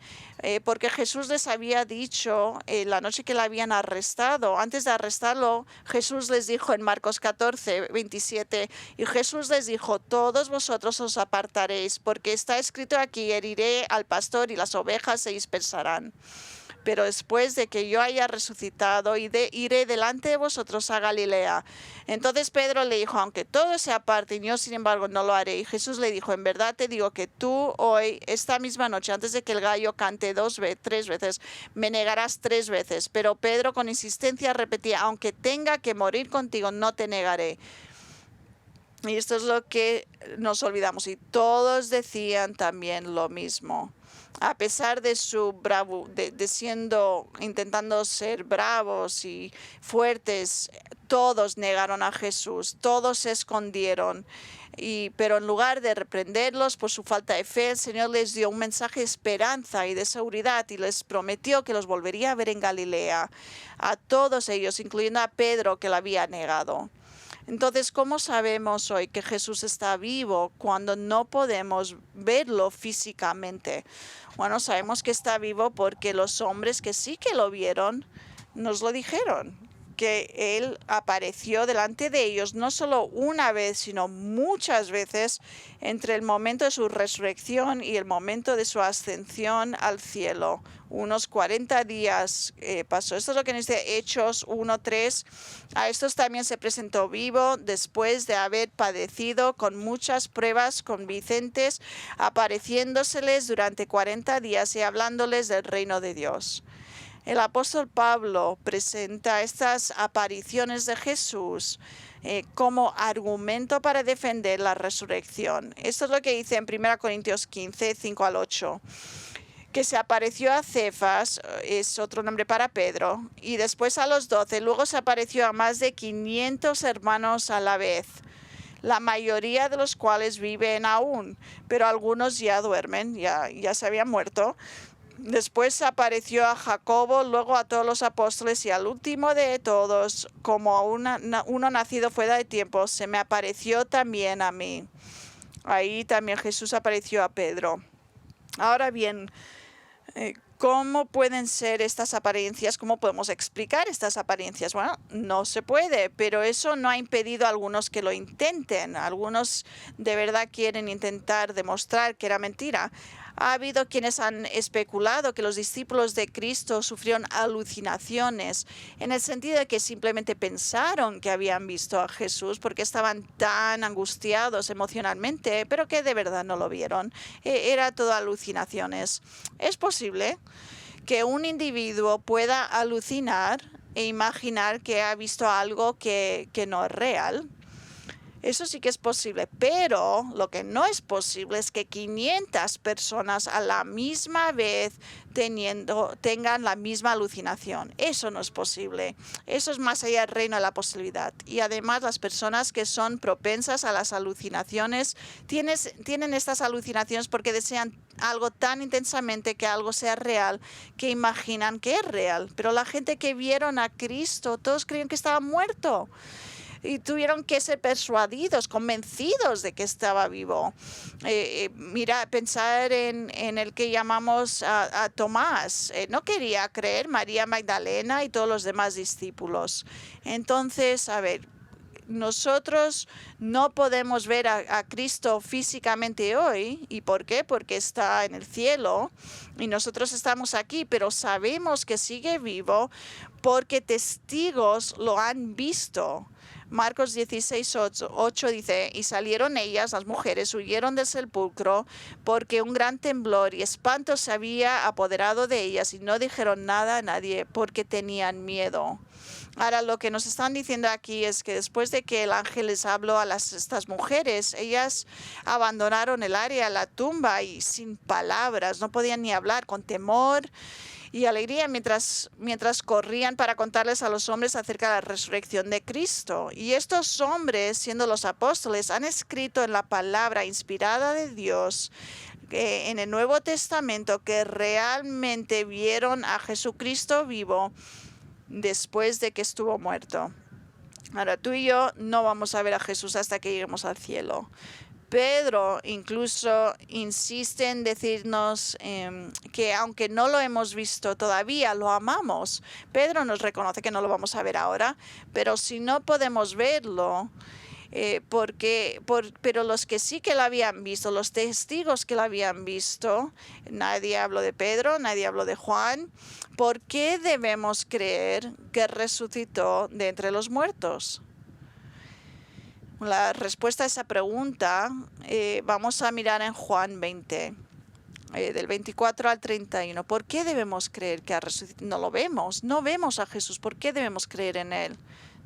porque Jesús les había dicho la noche que la habían arrestado. Antes de arrestarlo, Jesús les dijo en Marcos 14, 27, y Jesús les dijo, todos vosotros os apartaréis, porque está escrito aquí, heriré al pastor y las ovejas se dispersarán. Pero después de que yo haya resucitado, iré delante de vosotros a Galilea. Entonces Pedro le dijo, aunque todo sea aparte, yo sin embargo no lo haré. Y Jesús le dijo, en verdad te digo que tú hoy, esta misma noche, antes de que el gallo cante 3 veces, me negarás 3 veces. Pero Pedro con insistencia repetía, aunque tenga que morir contigo, no te negaré. Y esto es lo que nos olvidamos. Y todos decían también lo mismo. A pesar de su intentando ser bravos y fuertes, todos negaron a Jesús, todos se escondieron. Pero en lugar de reprenderlos por su falta de fe, el Señor les dio un mensaje de esperanza y de seguridad y les prometió que los volvería a ver en Galilea, a todos ellos, incluyendo a Pedro, que lo había negado. Entonces, ¿cómo sabemos hoy que Jesús está vivo cuando no podemos verlo físicamente? Bueno, sabemos que está vivo porque los hombres que sí que lo vieron nos lo dijeron, que Él apareció delante de ellos no solo una vez, sino muchas veces entre el momento de su resurrección y el momento de su ascensión al cielo. Unos 40 días pasó. Esto es lo que nos dice Hechos 1:3. A estos también se presentó vivo después de haber padecido con muchas pruebas convincentes, apareciéndoseles durante 40 días y hablándoles del reino de Dios. El apóstol Pablo presenta estas apariciones de Jesús como argumento para defender la resurrección. Esto es lo que dice en 1 Corintios 15, 5 al 8. Que se apareció a Cefas, es otro nombre para Pedro, y después a los 12. Luego se apareció a más de 500 hermanos a la vez, la mayoría de los cuales viven aún, pero algunos ya duermen, ya se habían muerto. Después apareció a Jacobo, luego a todos los apóstoles y al último de todos, como uno nacido fuera de tiempo, se me apareció también a mí. Ahí también Jesús apareció a Pedro. Ahora bien, ¿cómo pueden ser estas apariencias? ¿Cómo podemos explicar estas apariencias? Bueno, no se puede, pero eso no ha impedido a algunos que lo intenten. Algunos de verdad quieren intentar demostrar que era mentira. Ha habido quienes han especulado que los discípulos de Cristo sufrieron alucinaciones, en el sentido de que simplemente pensaron que habían visto a Jesús porque estaban tan angustiados emocionalmente, pero que de verdad no lo vieron. Era todo alucinaciones. Es posible que un individuo pueda alucinar e imaginar que ha visto algo que no es real. Eso sí que es posible, pero lo que no es posible es que 500 personas a la misma vez tengan la misma alucinación. Eso no es posible. Eso es más allá del reino de la posibilidad. Y además las personas que son propensas a las alucinaciones tienen estas alucinaciones porque desean algo tan intensamente que algo sea real, que imaginan que es real. Pero la gente que vieron a Cristo, todos creían que estaba muerto. y tuvieron que ser persuadidos, convencidos de que estaba vivo. Mira, pensar en el que llamamos a Tomás. No quería creer, María Magdalena y todos los demás discípulos. Entonces, a ver, nosotros no podemos ver a Cristo físicamente hoy. ¿Y por qué? Porque está en el cielo y nosotros estamos aquí, pero sabemos que sigue vivo porque testigos lo han visto. Marcos 16, 8 dice, y salieron ellas, las mujeres, huyeron del sepulcro porque un gran temblor y espanto se había apoderado de ellas y no dijeron nada a nadie porque tenían miedo. Ahora, lo que nos están diciendo aquí es que después de que el ángel les habló a estas mujeres, ellas abandonaron el área, la tumba, y sin palabras, no podían ni hablar, con temor y alegría mientras corrían para contarles a los hombres acerca de la resurrección de Cristo. Y estos hombres, siendo los apóstoles, han escrito en la palabra inspirada de Dios en el Nuevo Testamento que realmente vieron a Jesucristo vivo después de que estuvo muerto. Ahora, tú y yo no vamos a ver a Jesús hasta que lleguemos al cielo. Pedro incluso insiste en decirnos que aunque no lo hemos visto todavía, lo amamos. Pedro nos reconoce que no lo vamos a ver ahora, pero si no podemos verlo, pero los que sí que lo habían visto, los testigos que lo habían visto, nadie habló de Pedro, nadie habló de Juan, ¿por qué debemos creer que resucitó de entre los muertos? La respuesta a esa pregunta vamos a mirar en Juan 20, del 24 al 31. ¿Por qué debemos creer que ha resucitado? No lo vemos, no vemos a Jesús. ¿Por qué debemos creer en Él?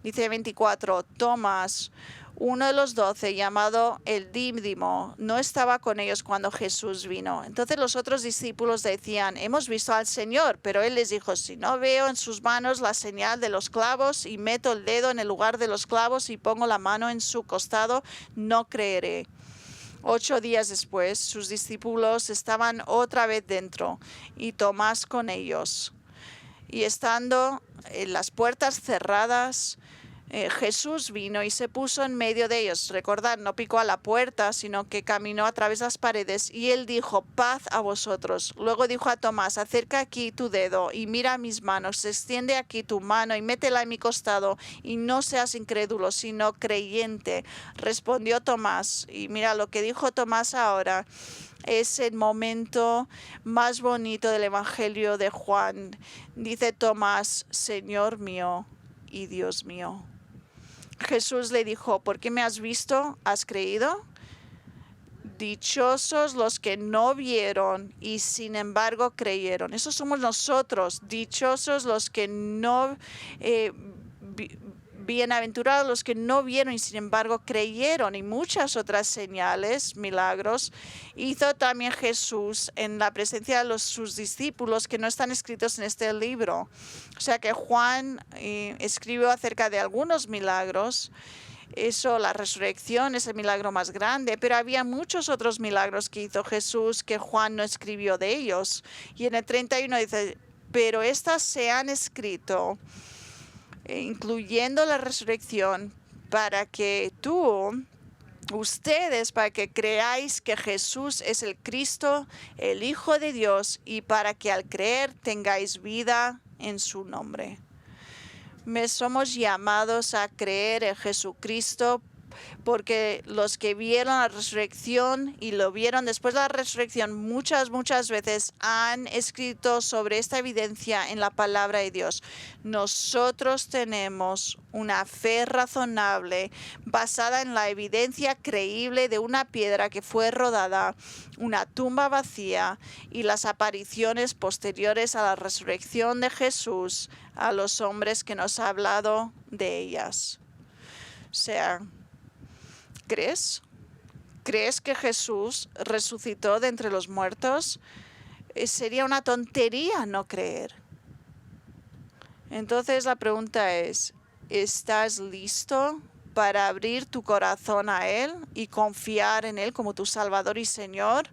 Dice 24, Tomás, uno de los 12, llamado el Dídimo, no estaba con ellos cuando Jesús vino. Entonces los otros discípulos decían, hemos visto al Señor, pero él les dijo, si no veo en sus manos la señal de los clavos y meto el dedo en el lugar de los clavos y pongo la mano en su costado, no creeré. 8 días después, sus discípulos estaban otra vez dentro y Tomás con ellos. Y estando en las puertas cerradas, Jesús vino y se puso en medio de ellos. Recordad, no picó a la puerta, sino que caminó a través de las paredes y él dijo, paz a vosotros. Luego dijo a Tomás, acerca aquí tu dedo y mira mis manos, extiende aquí tu mano y métela en mi costado y no seas incrédulo, sino creyente. Respondió Tomás, y mira lo que dijo Tomás ahora. Es el momento más bonito del Evangelio de Juan. Dice Tomás, Señor mío y Dios mío. Jesús le dijo, ¿por qué me has visto? ¿Has creído? Dichosos los que no vieron y sin embargo creyeron. Esos somos nosotros. Dichosos los que no bienaventurados los que no vieron y sin embargo creyeron. Y muchas otras señales, milagros, hizo también Jesús en la presencia de sus discípulos que no están escritos en este libro. O sea que Juan escribió acerca de algunos milagros. Eso, la resurrección es el milagro más grande, pero había muchos otros milagros que hizo Jesús que Juan no escribió de ellos. Y en el 31 dice, pero estas se han escrito incluyendo la resurrección, para que ustedes, para que creáis que Jesús es el Cristo, el Hijo de Dios, y para que al creer tengáis vida en su nombre. Somos llamados a creer en Jesucristo porque los que vieron la resurrección y lo vieron después de la resurrección muchas veces han escrito sobre esta evidencia en la palabra de Dios. Nosotros tenemos una fe razonable basada en la evidencia creíble de una piedra que fue rodada, una tumba vacía y las apariciones posteriores a la resurrección de Jesús a los hombres que nos ha hablado de ellas. O sea, ¿crees? ¿Crees que Jesús resucitó de entre los muertos? Sería una tontería no creer. Entonces la pregunta es, ¿estás listo para abrir tu corazón a Él y confiar en Él como tu Salvador y Señor?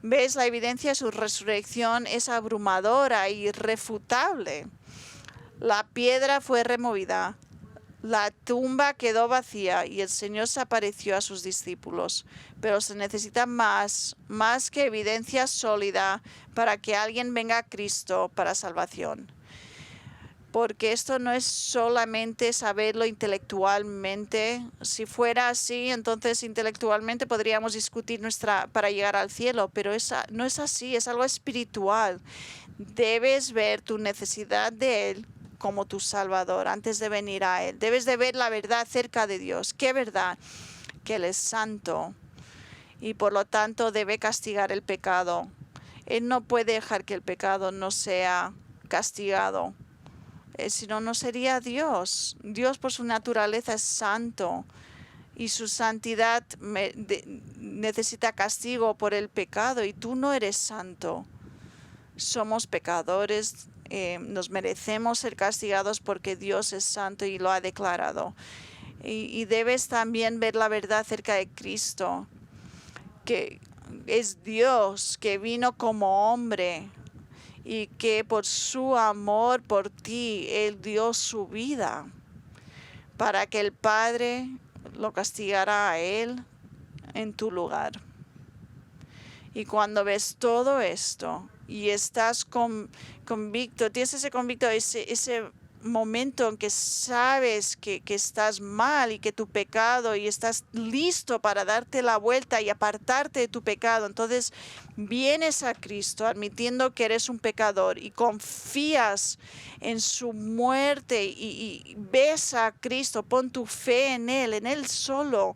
¿Ves? La evidencia de su resurrección es abrumadora e irrefutable. La piedra fue removida. La tumba quedó vacía y el Señor se apareció a sus discípulos, pero se necesita más que evidencia sólida para que alguien venga a Cristo para salvación. Porque esto no es solamente saberlo intelectualmente. Si fuera así, entonces intelectualmente podríamos discutir para llegar al cielo, pero no es así, es algo espiritual. Debes ver tu necesidad de Él como tu Salvador antes de venir a Él. Debes de ver la verdad acerca de Dios. ¿Qué verdad? Que Él es santo y por lo tanto debe castigar el pecado. Él no puede dejar que el pecado no sea castigado. Si no, no sería Dios. Dios por su naturaleza es santo y su santidad necesita castigo por el pecado y tú no eres santo. Somos pecadores, nos merecemos ser castigados porque Dios es santo y lo ha declarado. Y debes también ver la verdad acerca de Cristo, que es Dios que vino como hombre y que por su amor por ti, Él dio su vida para que el Padre lo castigara a Él en tu lugar. Y cuando ves todo esto y estás convicto, tienes ese convicto, ese momento en que sabes que estás mal y que tu pecado y estás listo para darte la vuelta y apartarte de tu pecado, entonces vienes a Cristo admitiendo que eres un pecador y confías en su muerte y ves a Cristo, pon tu fe en Él solo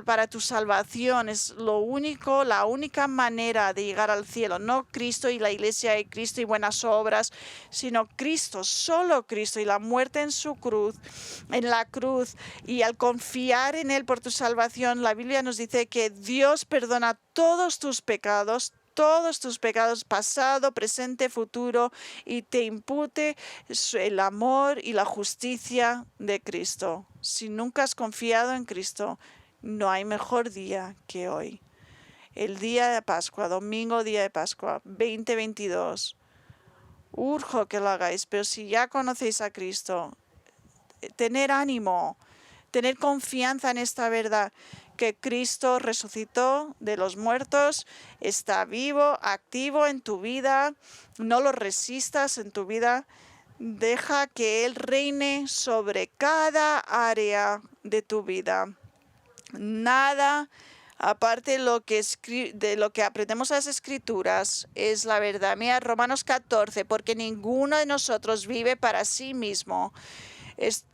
para tu salvación. Es la única manera de llegar al cielo, no Cristo y la iglesia y Cristo y buenas obras, sino Cristo, solo Cristo y la muerte en la cruz. Y al confiar en Él por tu salvación, la Biblia nos dice que Dios perdona todos tus pecados, pasado, presente, futuro, y te impute el amor y la justicia de Cristo. Si nunca has confiado en Cristo, no hay mejor día que hoy. El día de Pascua, domingo, día de Pascua, 2022. Urjo que lo hagáis, pero si ya conocéis a Cristo, tener ánimo, tener confianza en esta verdad, que Cristo resucitó de los muertos, está vivo, activo en tu vida, no lo resistas en tu vida, deja que Él reine sobre cada área de tu vida. Nada aparte de lo que aprendemos a las Escrituras es la verdad. Mira, Romanos 14, porque ninguno de nosotros vive para sí mismo.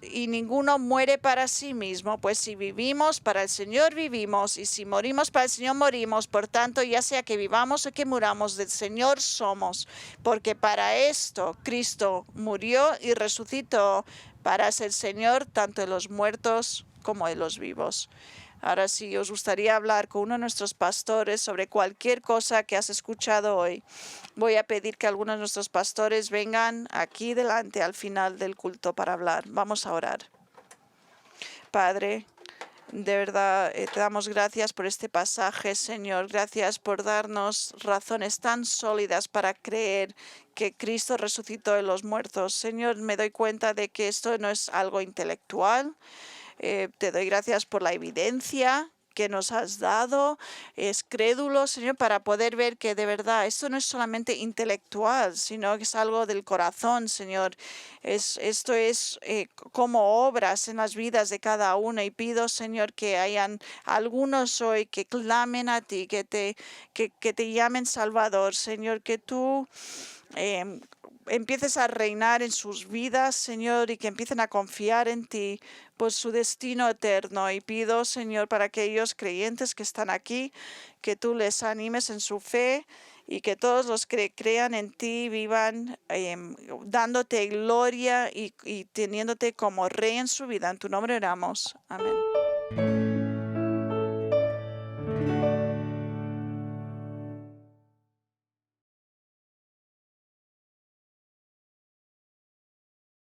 Y ninguno muere para sí mismo, pues si vivimos, para el Señor vivimos, y si morimos, para el Señor morimos. Por tanto, ya sea que vivamos o que muramos, del Señor somos, porque para esto Cristo murió y resucitó, para ser Señor tanto de los muertos como de los vivos. Ahora, si os gustaría hablar con uno de nuestros pastores sobre cualquier cosa que has escuchado hoy, voy a pedir que algunos de nuestros pastores vengan aquí delante al final del culto para hablar. Vamos a orar. Padre, de verdad te damos gracias por este pasaje, Señor. Gracias por darnos razones tan sólidas para creer que Cristo resucitó de los muertos. Señor, me doy cuenta de que esto no es algo intelectual. Te doy gracias por la evidencia que nos has dado. Es crédulo, Señor, para poder ver que de verdad esto no es solamente intelectual, sino que es algo del corazón, Señor. Esto es como obras en las vidas de cada uno. Y pido, Señor, que hayan algunos hoy que clamen a ti, que te llamen Salvador, Señor, que tú empieces a reinar en sus vidas, Señor, y que empiecen a confiar en ti por su destino eterno. Y pido, Señor, para aquellos creyentes que están aquí, que tú les animes en su fe y que todos los que crean en ti vivan dándote gloria y teniéndote como Rey en su vida. En tu nombre oramos. Amén.